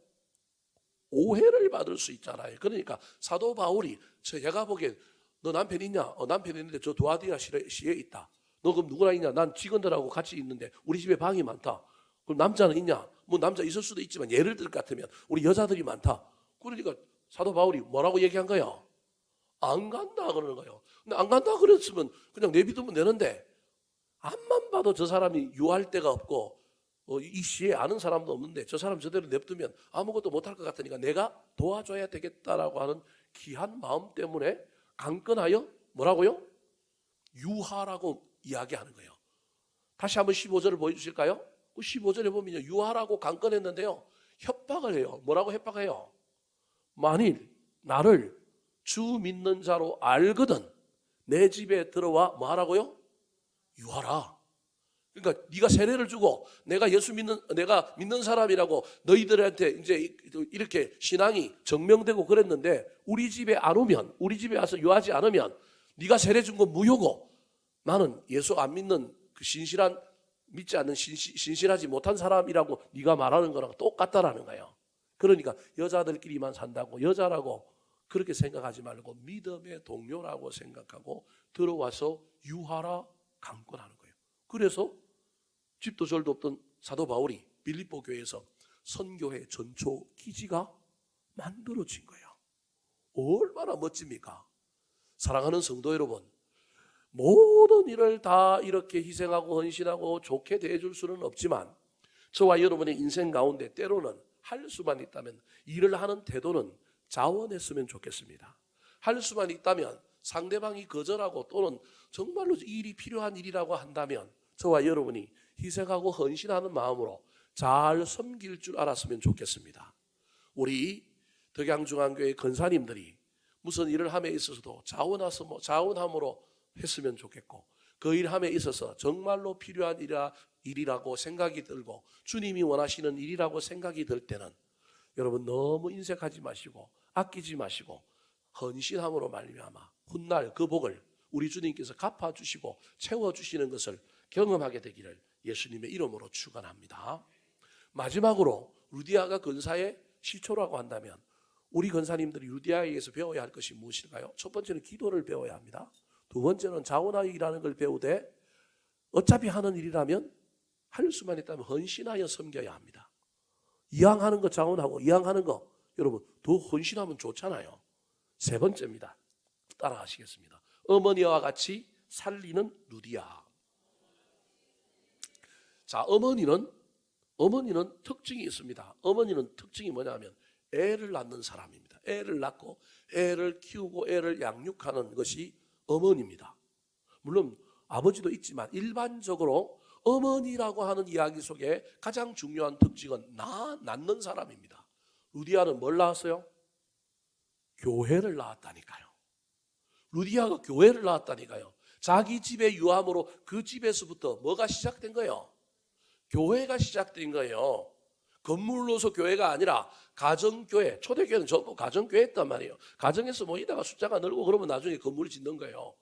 오해를 받을 수 있잖아요. 그러니까 사도 바울이 제가 보기엔 너 남편 있냐? 남편 있는데 저 두아디아 시에 있다. 너 그럼 누구랑 있냐? 난 직원들하고 같이 있는데 우리 집에 방이 많다. 그럼 남자는 있냐? 뭐 남자 있을 수도 있지만 예를 들 것 같으면 우리 여자들이 많다. 그러니까 사도 바울이 뭐라고 얘기한 거예요? 안 간다 그러는 거예요. 근데 안 간다 그랬으면 그냥 내비두면 되는데 앞만 봐도 저 사람이 유할 데가 없고 이 시에 아는 사람도 없는데 저 사람 저대로 냅두면 아무것도 못할 것 같으니까 내가 도와줘야 되겠다라고 하는 귀한 마음 때문에 강권하여 뭐라고요? 유하라고 이야기하는 거예요. 다시 한번 15절을 보여주실까요? 그 15절에 보면요, 유하라고 강권했는데요, 협박을 해요. 뭐라고 협박해요? 만일 나를 주 믿는 자로 알거든 내 집에 들어와 뭐 하라고요? 유하라. 그러니까 네가 세례를 주고 내가 내가 믿는 사람이라고 너희들한테 이제 이렇게 신앙이 증명되고 그랬는데 우리 집에 안 오면, 우리 집에 와서 유하지 않으면 네가 세례 준 건 무효고 나는 예수 안 믿는 그 믿지 않는 신실하지 못한 사람이라고 네가 말하는 거랑 똑같다라는 거예요. 그러니까 여자들끼리만 산다고 여자라고 그렇게 생각하지 말고 믿음의 동료라고 생각하고 들어와서 유하라 강권하는 거예요. 그래서 집도 절도 없던 사도 바울이 빌립보 교회에서 선교회 전초 기지가 만들어진 거예요. 얼마나 멋집니까? 사랑하는 성도 여러분, 모든 일을 다 이렇게 희생하고 헌신하고 좋게 대해줄 수는 없지만 저와 여러분의 인생 가운데 때로는 할 수만 있다면 일을 하는 태도는 자원했으면 좋겠습니다. 할 수만 있다면 상대방이 거절하고 또는 정말로 일이 필요한 일이라고 한다면 저와 여러분이 희생하고 헌신하는 마음으로 잘 섬길 줄 알았으면 좋겠습니다. 우리 덕양중앙교회 권사님들이 무슨 일을 함에 있어서도 자원함으로 했으면 좋겠고 그 일함에 있어서 정말로 필요한 일이라고 생각이 들고 주님이 원하시는 일이라고 생각이 들 때는 여러분 너무 인색하지 마시고 아끼지 마시고 헌신함으로 말미암아 훗날 그 복을 우리 주님께서 갚아주시고 채워주시는 것을 경험하게 되기를 예수님의 이름으로 축원합니다. 마지막으로 루디아가 근사의 시초라고 한다면 우리 권사님들이 루디아에게서 배워야 할 것이 무엇일까요? 첫 번째는 기도를 배워야 합니다. 두 번째는 자원하여 일하는 걸 배우되 어차피 하는 일이라면 할 수만 있다면 헌신하여 섬겨야 합니다. 이왕하는 거 자원하고 이왕하는 거 여러분 더 헌신하면 좋잖아요. 세 번째입니다. 따라하시겠습니다. 어머니와 같이 살리는 루디아. 자, 어머니는 특징이 있습니다. 어머니는 특징이 뭐냐면 애를 낳는 사람입니다. 애를 낳고 애를 키우고 애를 양육하는 것이 어머니입니다. 물론 아버지도 있지만 일반적으로 어머니라고 하는 이야기 속에 가장 중요한 특징은 낳는 사람입니다. 루디아는 뭘 낳았어요? 교회를 낳았다니까요. 루디아가 교회를 낳았다니까요. 자기 집에 유함으로 그 집에서부터 뭐가 시작된 거예요? 교회가 시작된 거예요. 건물로서 교회가 아니라 가정교회, 초대교회는 전부 가정교회였단 말이에요. 가정에서 모이다가 숫자가 늘고 그러면 나중에 건물을 짓는 거예요.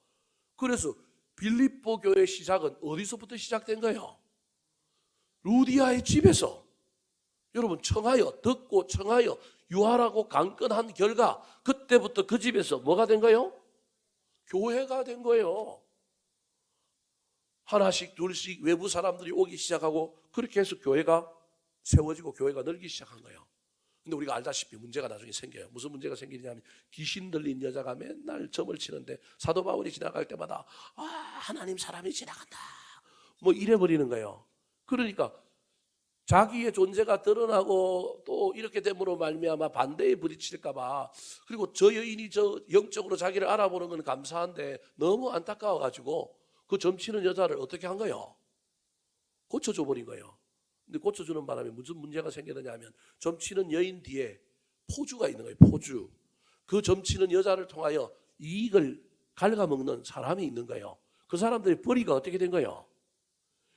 그래서 빌립보 교회의 시작은 어디서부터 시작된 거예요? 루디아의 집에서. 여러분 듣고 청하여 유하라고 강권한 결과 그때부터 그 집에서 뭐가 된 거예요? 교회가 된 거예요. 하나씩 둘씩 외부 사람들이 오기 시작하고 그렇게 해서 교회가 세워지고 교회가 늘기 시작한 거예요. 근데 우리가 알다시피 문제가 나중에 생겨요. 무슨 문제가 생기냐면 귀신 들린 여자가 맨날 점을 치는데 사도 바울이 지나갈 때마다 하나님 사람이 지나간다 뭐 이래버리는 거예요. 그러니까 자기의 존재가 드러나고 또 이렇게 됨으로 말미암아 반대에 부딪힐까 봐, 그리고 저 여인이 저 영적으로 자기를 알아보는 건 감사한데 너무 안타까워가지고 그 점치는 여자를 어떻게 한 거예요? 고쳐줘 버린 거예요. 근데 고쳐주는 바람에 무슨 문제가 생기느냐 하면 점치는 여인 뒤에 포주가 있는 거예요. 포주. 그 점치는 여자를 통하여 이익을 갉아먹는 사람이 있는 거예요. 그 사람들의 벌이가 어떻게 된 거예요?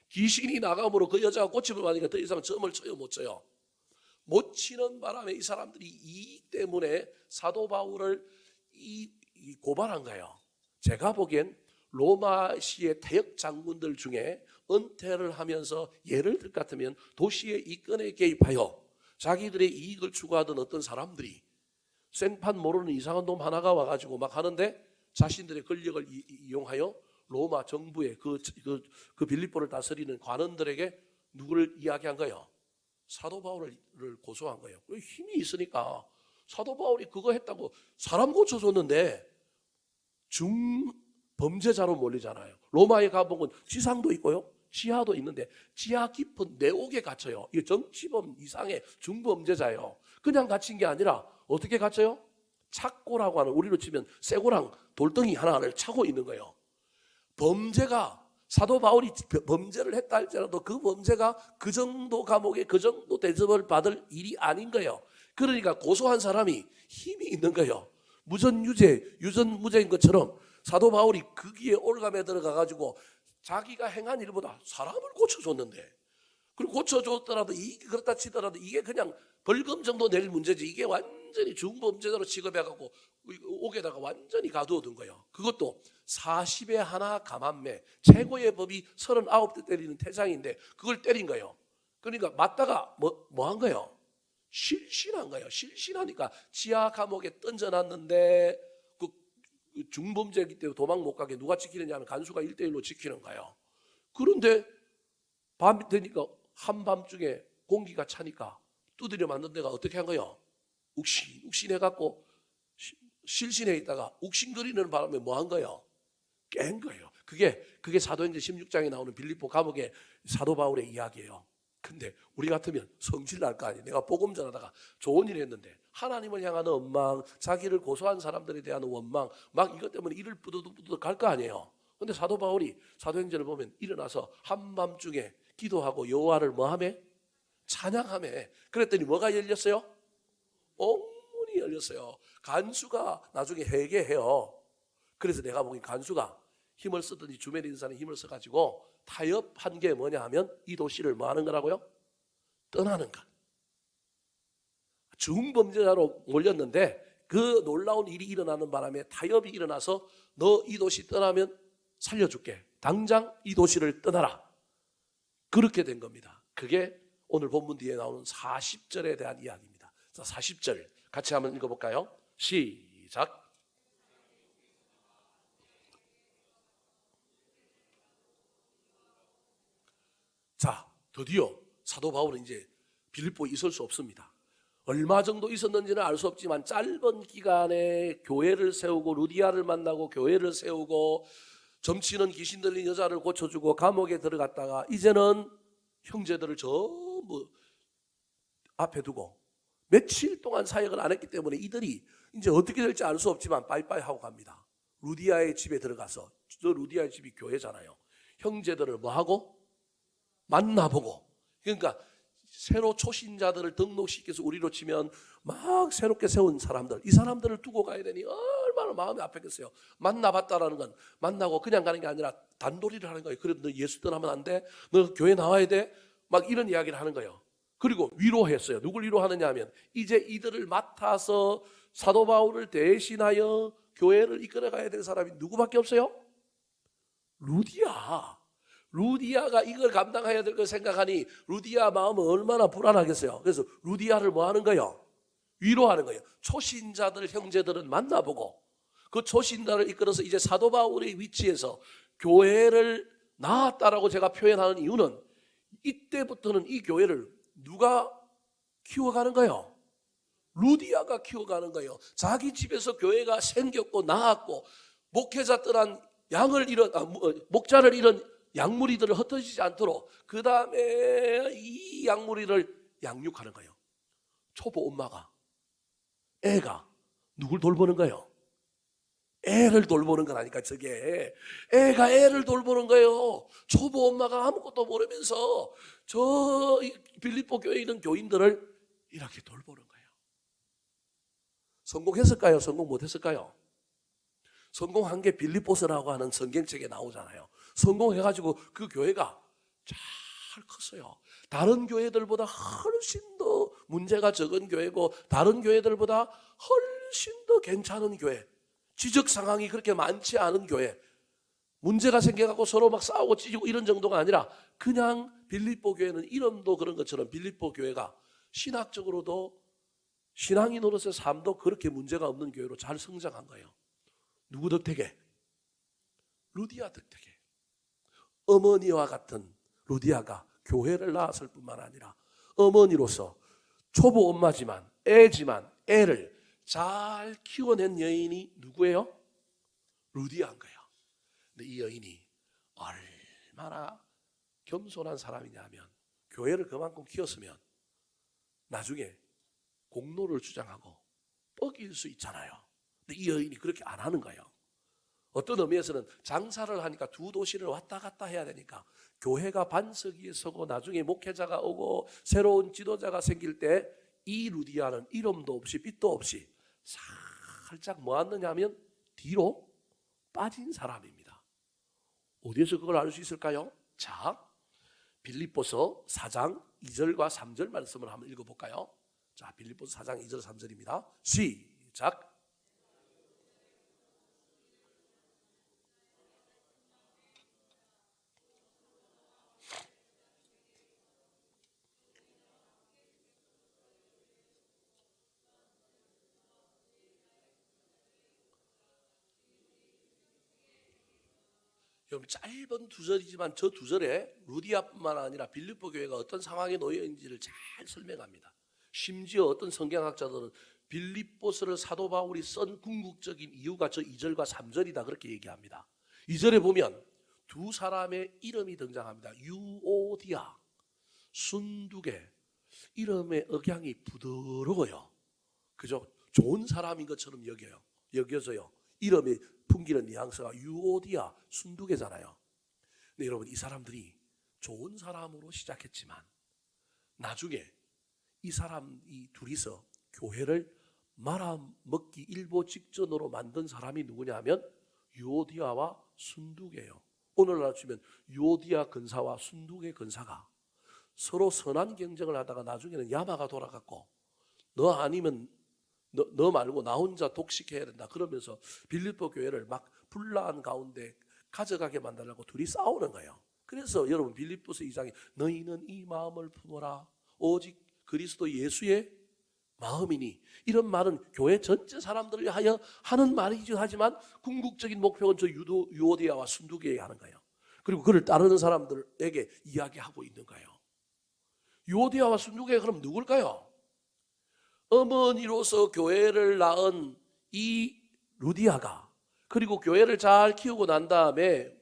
귀신이 나감으로 그 여자가 고침을 받으니까 더 이상 점을 쳐요, 못 쳐요? 못 치는 바람에 이 사람들이 이익 때문에 사도 바울을 고발한 거예요. 제가 보기엔 로마시의 대역 장군들 중에 은퇴를 하면서 예를 들 것 같으면 도시의 이권에 개입하여 자기들의 이익을 추구하던 어떤 사람들이 생판 모르는 이상한 놈 하나가 와가지고 막 하는데 자신들의 권력을 이용하여 로마 정부의 그 빌립보를 다스리는 관원들에게 누구를 이야기한 거예요? 사도 바울을 고소한 거예요. 힘이 있으니까 사도 바울이 그거 했다고 사람 고쳐줬는데 중범죄자로 몰리잖아요. 로마에 가보면 지상도 있고요, 지하도 있는데 지하 깊은 내옥에 갇혀요. 이게 정치범 이상의 중범죄자예요. 그냥 갇힌 게 아니라 어떻게 갇혀요? 착고라고 하는, 우리로 치면 쇠고랑 돌덩이 하나를 차고 있는 거예요. 범죄가, 사도 바울이 범죄를 했다 할지라도 그 범죄가 그 정도 감옥에 그 정도 대접을 받을 일이 아닌 거예요. 그러니까 고소한 사람이 힘이 있는 거예요. 유전무죄인 것처럼 사도 바울이 거기에 올감에 들어가가지고 자기가 행한 일보다 사람을 고쳐줬는데, 그리고 고쳐줬더라도 그렇다 치더라도 이게 그냥 벌금 정도 낼 문제지, 이게 완전히 중범죄자로 취급해갖고 옥에다가 완전히 가두어둔 거예요. 그것도 40에 하나 감한매, 최고의 법이 39대 때리는 태장인데 그걸 때린 거예요. 그러니까 맞다가 뭐 한 거예요? 실신한 거예요. 실신하니까 지하 감옥에 던져놨는데 그 중범죄이기 때문에 도망 못 가게 누가 지키느냐 하면 간수가 1대1로 지키는 거예요. 그런데 밤이 되니까 한밤중에 공기가 차니까 두드려 맞는 데가 어떻게 한 거예요? 욱신해갖고 실신해 있다가 욱신거리는 바람에 뭐 한 거예요? 깬 거예요. 그게 사도행전 16장에 나오는 빌립보 감옥의 사도 바울의 이야기예요. 근데 우리 같으면 성질 날 거 아니에요. 내가 복음 전하다가 좋은 일 했는데 하나님을 향하는 원망, 자기를 고소한 사람들에 대한 원망, 막 이것 때문에 이를 뿌듯뿌듯 갈 거 아니에요. 근데 사도 바울이 사도행전을 보면 일어나서 한밤중에 기도하고 여호와를 뭐하매? 찬양하매. 그랬더니 뭐가 열렸어요? 옥문이 열렸어요. 간수가 나중에 회개해요. 그래서 내가 보기엔 간수가 힘을 쓰더니 주변에 있는 사람이 힘을 써가지고 타협한 게 뭐냐 하면 이 도시를 뭐 하는 거라고요? 떠나는 것. 중범죄자로 몰렸는데 그 놀라운 일이 일어나는 바람에 타협이 일어나서 너 이 도시 떠나면 살려줄게. 당장 이 도시를 떠나라. 그렇게 된 겁니다. 그게 오늘 본문 뒤에 나오는 40절에 대한 이야기입니다. 자, 40절 같이 한번 읽어볼까요? 시작. 자, 드디어 사도 바울은 이제 빌립보에 있을 수 없습니다. 얼마 정도 있었는지는 알 수 없지만 짧은 기간에 교회를 세우고 루디아를 만나고 교회를 세우고 점치는 귀신 들린 여자를 고쳐주고 감옥에 들어갔다가 이제는 형제들을 전부 앞에 두고 며칠 동안 사역을 안 했기 때문에 이들이 이제 어떻게 될지 알 수 없지만 빠이빠이 하고 갑니다. 루디아의 집에 들어가서, 저 루디아의 집이 교회잖아요. 형제들을 뭐 하고? 만나보고. 그러니까 새로 초신자들을 등록시켜서 우리로 치면 막 새롭게 세운 사람들, 이 사람들을 두고 가야 되니 얼마나 마음이 아팠겠어요. 만나봤다라는 건 만나고 그냥 가는 게 아니라 단도리를 하는 거예요. 그래도 너 예수 떠나면 안 돼? 너 교회 나와야 돼? 막 이런 이야기를 하는 거예요. 그리고 위로했어요. 누굴 위로하느냐 하면 이제 이들을 맡아서 사도 바울을 대신하여 교회를 이끌어가야 될 사람이 누구밖에 없어요? 루디아가 이걸 감당해야 될 걸 생각하니 루디아 마음은 얼마나 불안하겠어요. 그래서 루디아를 뭐 하는 거예요? 위로하는 거예요. 초신자들, 형제들은 만나보고 그 초신자를 이끌어서 이제 사도 바울의 위치에서 교회를 낳았다라고 제가 표현하는 이유는 이때부터는 이 교회를 누가 키워가는 거예요? 루디아가 키워가는 거예요. 자기 집에서 교회가 생겼고 나왔고 목회자 떠난 목자를 잃은 양무리들을 흩어지지 않도록 그 다음에 이 양무리를 양육하는 거예요. 초보 엄마가, 애가 누굴 돌보는 거예요? 애를 돌보는 거라니까. 저게 애가 애를 돌보는 거예요. 초보 엄마가 아무것도 모르면서 저 빌립보 교회에 있는 교인들을 이렇게 돌보는 거예요. 성공했을까요? 성공 못했을까요? 성공한 게 빌립보서라고 하는 성경책에 나오잖아요. 성공해가지고 그 교회가 잘 컸어요. 다른 교회들보다 훨씬 더 문제가 적은 교회고 다른 교회들보다 훨씬 더 괜찮은 교회, 지적 상황이 그렇게 많지 않은 교회, 문제가 생겨갖고 서로 막 싸우고 찢고 이런 정도가 아니라 그냥 빌립보 교회는 이름도 그런 것처럼 빌립보 교회가 신학적으로도 신앙인으로서의 삶도 그렇게 문제가 없는 교회로 잘 성장한 거예요. 누구 덕택에? 루디아 덕택에. 어머니와 같은 루디아가 교회를 낳았을 뿐만 아니라 어머니로서 초보 엄마지만 애지만 애를 잘 키워낸 여인이 누구예요? 루디아인 거예요. 근데 이 여인이 얼마나 겸손한 사람이냐면 교회를 그만큼 키웠으면 나중에 공로를 주장하고 뻑일 수 있잖아요. 근데 이 여인이 그렇게 안 하는 거예요. 어떤 의미에서는 장사를 하니까 두 도시를 왔다 갔다 해야 되니까 교회가 반석 위에 서고 나중에 목회자가 오고 새로운 지도자가 생길 때 이 루디아는 이름도 없이 빛도 없이 살짝 뭐 하느냐 하면 뒤로 빠진 사람입니다. 어디에서 그걸 알 수 있을까요? 자, 빌립보서 4장 2절과 3절 말씀을 한번 읽어볼까요? 자, 빌립보서 4장 2절 3절입니다. 시작. 여러분 짧은 두 절이지만 저 두 절에 루디아뿐만 아니라 빌립보 교회가 어떤 상황에 놓여 있는지를 잘 설명합니다. 심지어 어떤 성경학자들은 빌립보서를 사도 바울이 쓴 궁극적인 이유가 저 2절과 3절이다 그렇게 얘기합니다. 2절에 보면 두 사람의 이름이 등장합니다. 유오디아, 순두개. 이름의 억양이 부드러워요. 그죠? 좋은 사람인 것처럼 여겨져요. 이름에 풍기는 뉘앙스가 유오디아, 순두개잖아요. 근데 여러분 이 사람들이 좋은 사람으로 시작했지만 나중에 이 사람이 둘이서 교회를 말아먹기 일보 직전으로 만든 사람이 누구냐 하면 유오디아와 순두개예요. 오늘날 치면 유오디아 근사와 순두개 근사가 서로 선한 경쟁을 하다가 나중에는 야마가 돌아갔고 너 아니면 너 말고 나 혼자 독식해야 된다 그러면서 빌립보 교회를 막 분란 가운데 가져가게 만들려고 둘이 싸우는 거예요. 그래서 여러분 빌립보서 2장에 너희는 이 마음을 품어라 오직 그리스도 예수의 마음이니, 이런 말은 교회 전체 사람들을 위하여 하는 말이긴 하지만 궁극적인 목표는 저 유오디아와 순두개에 하는 거예요. 그리고 그를 따르는 사람들에게 이야기하고 있는 거예요. 유오디아와 순두개가 그럼 누굴까요? 어머니로서 교회를 낳은 이 루디아가 그리고 교회를 잘 키우고 난 다음에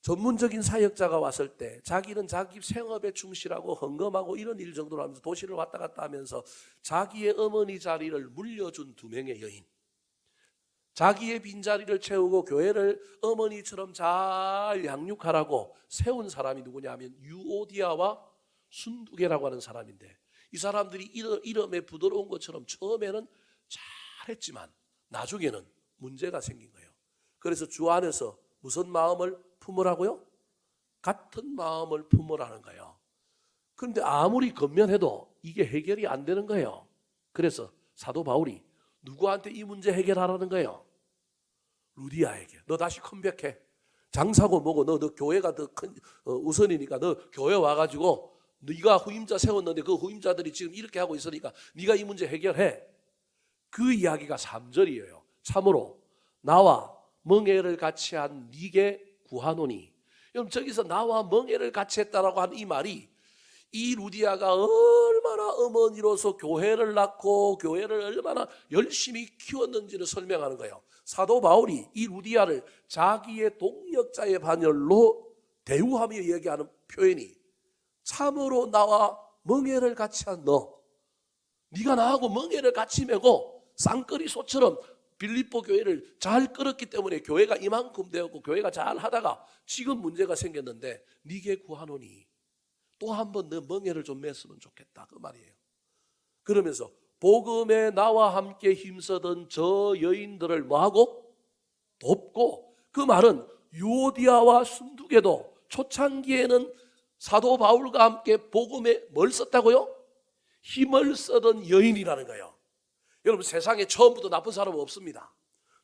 전문적인 사역자가 왔을 때 자기는 자기 생업에 충실하고 헌금하고 이런 일 정도로 하면서 도시를 왔다 갔다 하면서 자기의 어머니 자리를 물려준 두 명의 여인, 자기의 빈자리를 채우고 교회를 어머니처럼 잘 양육하라고 세운 사람이 누구냐 하면 유오디아와 순두개라고 하는 사람인데, 이 사람들이 이름에 부드러운 것처럼 처음에는 잘했지만 나중에는 문제가 생긴 거예요. 그래서 주 안에서 무슨 마음을 품으라고요? 같은 마음을 품으라는 거예요. 그런데 아무리 건면해도 이게 해결이 안 되는 거예요. 그래서 사도 바울이 누구한테 이 문제 해결하라는 거예요? 루디아에게. 너 다시 컴백해. 장사고 뭐고 너 교회가 더 큰 우선이니까 너 교회 와가지고 네가 후임자 세웠는데 그 후임자들이 지금 이렇게 하고 있으니까 네가 이 문제 해결해. 그 이야기가 3절이에요. 참으로 나와 멍에를 같이 한 네게 구하노니. 여러분 저기서 나와 멍에를 같이 했다라고 한 이 말이 이 루디아가 얼마나 어머니로서 교회를 낳고 교회를 얼마나 열심히 키웠는지를 설명하는 거예요. 사도 바울이 이 루디아를 자기의 동역자의 반열로 대우하며 얘기하는 표현이 참으로 나와 멍에를 같이 한 너, 네가 나하고 멍에를 같이 메고 쌍꺼리 소처럼 빌립보 교회를 잘 끌었기 때문에 교회가 이만큼 되었고 교회가 잘 하다가 지금 문제가 생겼는데 네게 구하노니 또 한 번 너 멍에를 좀 맸으면 좋겠다, 그 말이에요. 그러면서 복음에 나와 함께 힘쓰던 저 여인들을 뭐하고? 돕고, 그 말은 유오디아와 순두계도 초창기에는 사도 바울과 함께 복음에 뭘 썼다고요? 힘을 쓰던 여인이라는 거예요. 여러분, 세상에 처음부터 나쁜 사람은 없습니다.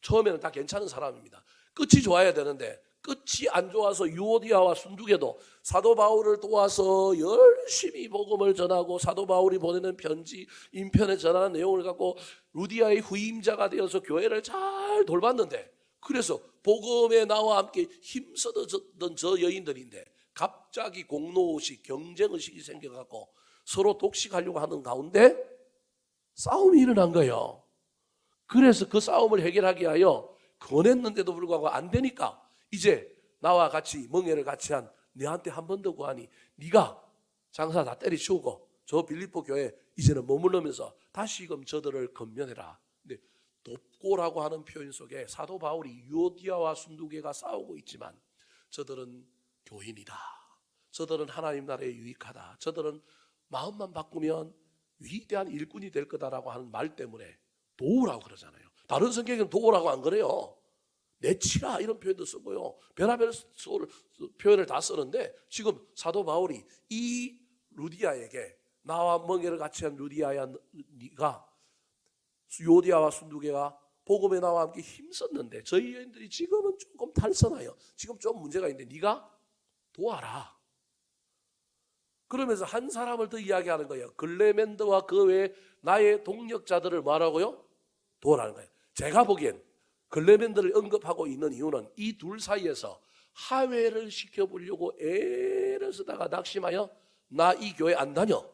처음에는 다 괜찮은 사람입니다. 끝이 좋아야 되는데 끝이 안 좋아서 유오디아와 순두계도 사도 바울을 도와서 열심히 복음을 전하고 사도 바울이 보내는 편지, 인편에 전하는 내용을 갖고 루디아의 후임자가 되어서 교회를 잘 돌봤는데, 그래서 복음에 나와 함께 힘쓰던 저 여인들인데 갑자기 공로의식, 경쟁의식이 생겨갖고 서로 독식하려고 하는 가운데 싸움이 일어난 거예요. 그래서 그 싸움을 해결하기 위하여 권했는데도 불구하고 안 되니까 이제 나와 같이 멍에를 같이 한 너한테 한 번 더 구하니 네가 장사 다 때려치우고 저 빌립보 교회 이제는 머무르면서 다시금 저들을 건면해라. 근데 돕고라고 하는 표현 속에 사도 바울이 유오디아와 순두계가 싸우고 있지만 저들은 교인이다, 저들은 하나님 나라에 유익하다, 저들은 마음만 바꾸면 위대한 일꾼이 될 거다라고 하는 말 때문에 도우라고 그러잖아요. 다른 성경에는 도우라고 안 그래요. 내치라 이런 표현도 쓰고요, 별의별 표현을 다 쓰는데 지금 사도 바울이 이 루디아에게 나와 멍에를 같이 한 루디아야, 네가 유오디아와 순두계가 복음에 나와 함께 힘썼는데 저희 여인들이 지금은 조금 탈선하여 지금 좀 문제가 있는데 네가 도와라. 그러면서 한 사람을 더 이야기하는 거예요. 글레멘드와 그 외에 나의 동력자들을 말하고요, 도와라는 거예요. 제가 보기엔 글레멘드를 언급하고 있는 이유는 이 둘 사이에서 하회를 시켜보려고 애를 쓰다가 낙심하여 나 이 교회 안 다녀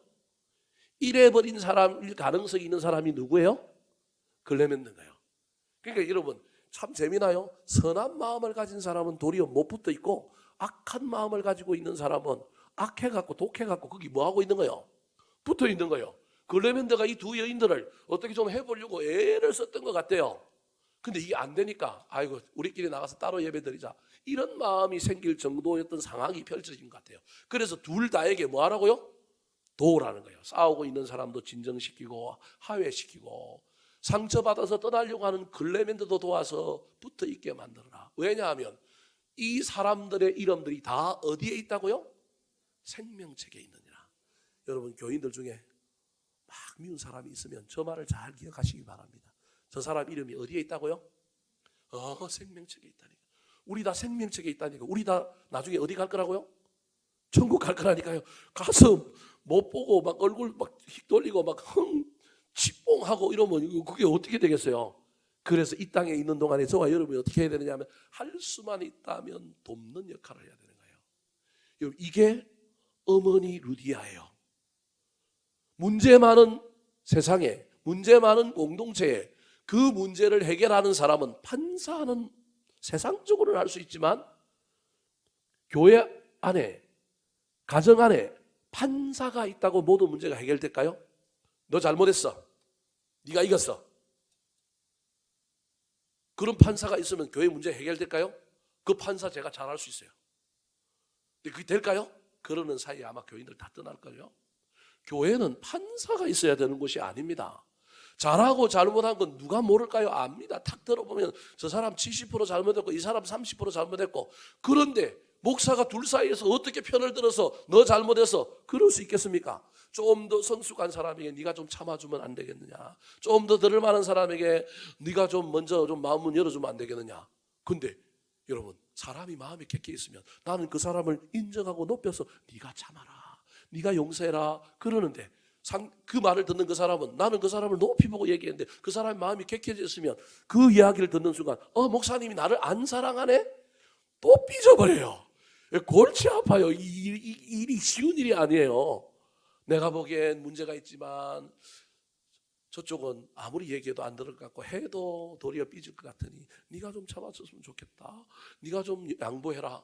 이래버린 사람일 가능성이 있는 사람이 누구예요? 글레멘드인가요? 그러니까 여러분 참 재미나요? 선한 마음을 가진 사람은 도리어 못 붙어 있고 악한 마음을 가지고 있는 사람은 악해갖고 독해갖고 거기 뭐하고 있는 거예요? 붙어 있는 거예요. 글레멘드가 이 두 여인들을 어떻게 좀 해보려고 애를 썼던 것 같아요. 근데 이게 안 되니까 아이고 우리끼리 나가서 따로 예배드리자 이런 마음이 생길 정도였던 상황이 펼쳐진 것 같아요. 그래서 둘 다에게 뭐 하라고요? 도우라는 거예요. 싸우고 있는 사람도 진정시키고 하회시키고 상처받아서 떠나려고 하는 글레멘드도 도와서 붙어 있게 만들어라. 왜냐하면 이 사람들의 이름들이 다 어디에 있다고요? 생명책에 있느니라. 여러분 교인들 중에 막 미운 사람이 있으면 저 말을 잘 기억하시기 바랍니다. 저 사람 이름이 어디에 있다고요? 생명책에 있다니까. 우리 다 생명책에 있다니까. 우리 다 나중에 어디 갈 거라고요? 천국 갈 거라니까요. 가서 못 보고 막 얼굴 막 휙 돌리고 막 치뽕하고 이러면 그게 어떻게 되겠어요? 그래서 이 땅에 있는 동안에 저와 여러분이 어떻게 해야 되느냐 하면 할 수만 있다면 돕는 역할을 해야 되는 거예요. 여러분 이게 어머니 루디아예요. 문제 많은 세상에, 문제 많은 공동체에 그 문제를 해결하는 사람은 판사는 세상적으로는 할 수 있지만 교회 안에, 가정 안에 판사가 있다고 모든 문제가 해결될까요? 너 잘못했어, 네가 이겼어. 그런 판사가 있으면 교회 문제 해결될까요? 그 판사 제가 잘할 수 있어요. 근데 그게 될까요? 그러는 사이에 아마 교인들 다 떠날 거예요. 교회는 판사가 있어야 되는 곳이 아닙니다. 잘하고 잘못한 건 누가 모를까요? 압니다. 탁 들어보면 저 사람 70% 잘못했고 이 사람 30% 잘못했고, 그런데 목사가 둘 사이에서 어떻게 편을 들어서 너 잘못해서 그럴 수 있겠습니까? 좀 더 성숙한 사람에게 네가 좀 참아주면 안 되겠느냐, 좀 더 들을 만한 사람에게 네가 좀 먼저 좀 마음을 열어주면 안 되겠느냐. 근데 여러분 사람이 마음이 객해 있으면 나는 그 사람을 인정하고 높여서 네가 참아라, 네가 용서해라 그러는데 그 말을 듣는 그 사람은 나는 그 사람을 높이 보고 얘기했는데 그 사람의 마음이 객해졌으면 그 이야기를 듣는 순간 목사님이 나를 안 사랑하네? 또 삐져버려요. 골치 아파요. 이 일이 쉬운 일이 아니에요. 내가 보기엔 문제가 있지만 저쪽은 아무리 얘기해도 안 들을 것 같고 해도 도리어 삐질 것 같으니 네가 좀 참아줬으면 좋겠다. 네가 좀 양보해라.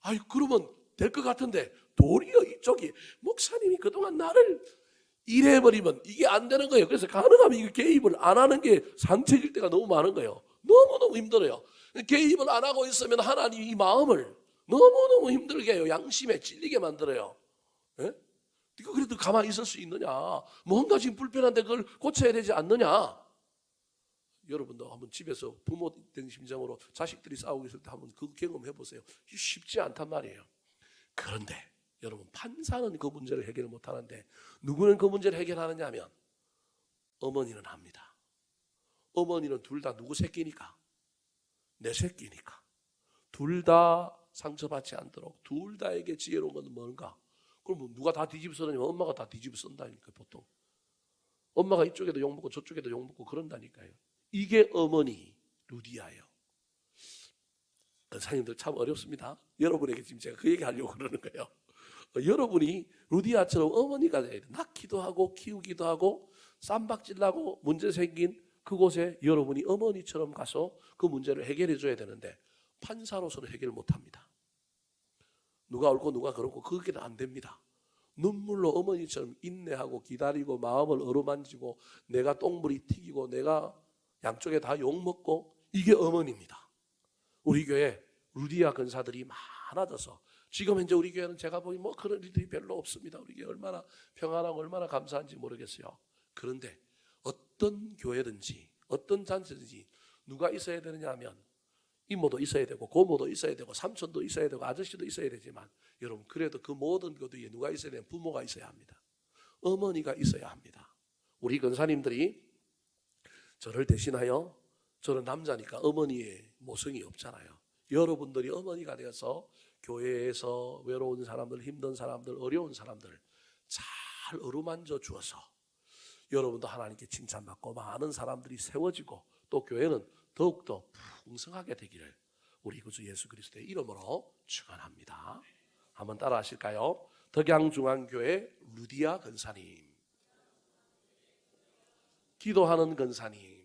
아이 그러면 될 것 같은데 도리어 이쪽이 목사님이 그동안 나를 이래버리면 이게 안 되는 거예요. 그래서 가능하면 이거 개입을 안 하는 게 상책일 때가 너무 많은 거예요. 너무너무 힘들어요. 개입을 안 하고 있으면 하나님이 이 마음을 너무너무 힘들게 해요. 양심에 찔리게 만들어요. 예? 네가 그래도 가만히 있을 수 있느냐? 뭔가 지금 불편한데 그걸 고쳐야 되지 않느냐? 여러분도 한번 집에서 부모 된 심정으로 자식들이 싸우고 있을 때 한번 그 경험해 보세요. 쉽지 않단 말이에요. 그런데 여러분 판사는 그 문제를 해결 못하는데 누구는 그 문제를 해결하느냐 하면 어머니는 합니다. 어머니는 둘 다 누구 새끼니까? 내 새끼니까. 둘 다 상처받지 않도록 둘 다에게 지혜로운 건 뭔가? 그럼 누가 다 뒤집어 쓰느냐면 엄마가 다 뒤집어 쓴다니까 보통. 엄마가 이쪽에도 욕먹고 저쪽에도 욕먹고 그런다니까요. 이게 어머니 루디아예요. 선생님들 참 어렵습니다. 여러분에게 지금 제가 그 얘기 하려고 그러는 거예요. 여러분이 루디아처럼 어머니가 돼야 돼. 낳기도 하고 키우기도 하고 쌈박질나고 문제 생긴 그곳에 여러분이 어머니처럼 가서 그 문제를 해결해 줘야 되는데 판사로서는 해결 못합니다. 누가 옳고 누가 그렇고 그게 안 됩니다. 눈물로 어머니처럼 인내하고 기다리고 마음을 어루만지고 내가 똥물이 튀기고 내가 양쪽에 다 욕먹고 이게 어머니입니다. 우리 교회 루디아 근사들이 많아져서 지금 현재 우리 교회는 제가 보기 뭐 그런 일들이 별로 없습니다. 우리 교회 얼마나 평안하고 얼마나 감사한지 모르겠어요. 그런데 어떤 교회든지 어떤 잔치든지 누가 있어야 되느냐 하면 이모도 있어야 되고 고모도 있어야 되고 삼촌도 있어야 되고 아저씨도 있어야 되지만 여러분 그래도 그 모든 것 위에 누가 있어야 되면 부모가 있어야 합니다. 어머니가 있어야 합니다. 우리 권사님들이 저를 대신하여 저는 남자니까 어머니의 모성이 없잖아요. 여러분들이 어머니가 되어서 교회에서 외로운 사람들, 힘든 사람들, 어려운 사람들 잘 어루만져 주어서 여러분도 하나님께 칭찬받고 많은 사람들이 세워지고 또 교회는 더욱더 풍성하게 되기를 우리 구주 예수 그리스도의 이름으로 축원합니다. 한번 따라 하실까요? 덕양중앙교회 루디아 권사님, 기도하는 권사님,